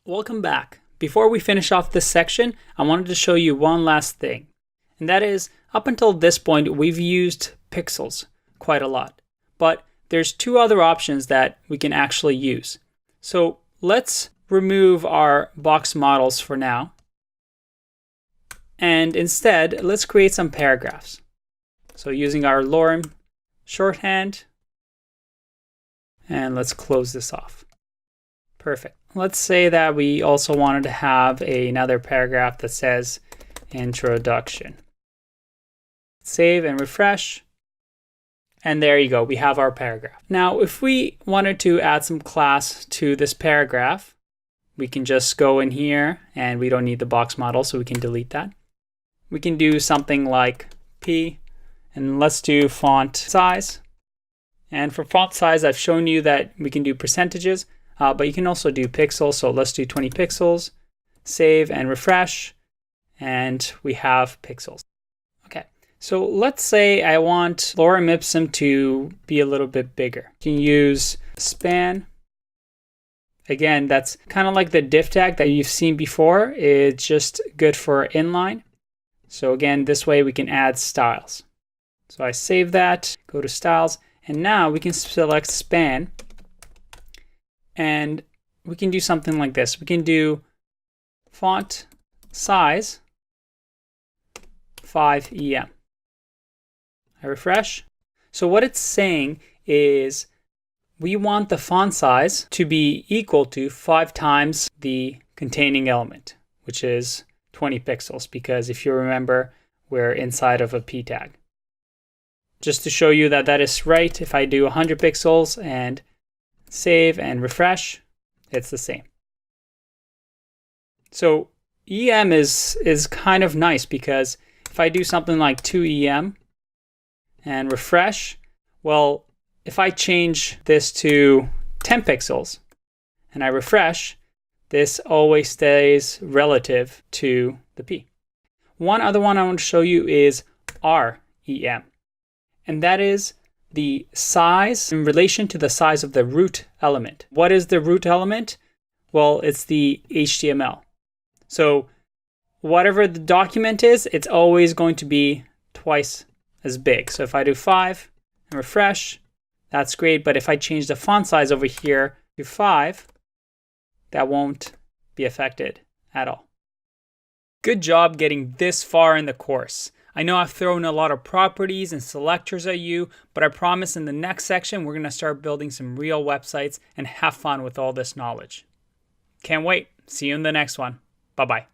Welcome back. Before we finish off this section, I wanted to show you one last thing. And that is, up until this point, we've used pixels quite a lot. But there's two other options that we can actually use. So let's remove our box models for now. And instead, let's create some paragraphs. So using our lorem shorthand, and let's close this off. Perfect. Let's say that we also wanted to have another paragraph that says introduction. Save and refresh. And there you go, we have our paragraph. Now, if we wanted to add some class to this paragraph, we can just go in here and we don't need the box model, so we can delete that. We can do something like P, and let's do font size. And for font size, I've shown you that we can do percentages. But you can also do pixels, so let's do 20 pixels, save and refresh, and we have pixels. Okay, so let's say I want lorem ipsum to be a little bit bigger. You can use span. Again, that's kind of like the div tag that you've seen before. It's just good for inline. So again, this way we can add styles. So I save that, go to styles, and now we can select span. And we can do something like this. We can do font size 5 EM. I refresh. So what it's saying is we want the font size to be equal to 5 times the containing element, which is 20 pixels, because if you remember, we're inside of a p tag. Just to show you that that is right, if I do 100 pixels and save and refresh, it's the same. So EM is kind of nice, because if I do something like 2 EM and refresh, well, if I change this to 10 pixels and I refresh, this always stays relative to the P. One other one I want to show you is REM, and that is the size in relation to the size of the root element. What is the root element? Well, it's the HTML. So whatever the document is, it's always going to be twice as big. So if I do 5 and refresh, that's great. But if I change the font size over here to 5, that won't be affected at all. Good job getting this far in the course. I know I've thrown a lot of properties and selectors at you, but I promise in the next section, we're going to start building some real websites and have fun with all this knowledge. Can't wait. See you in the next one. Bye-bye.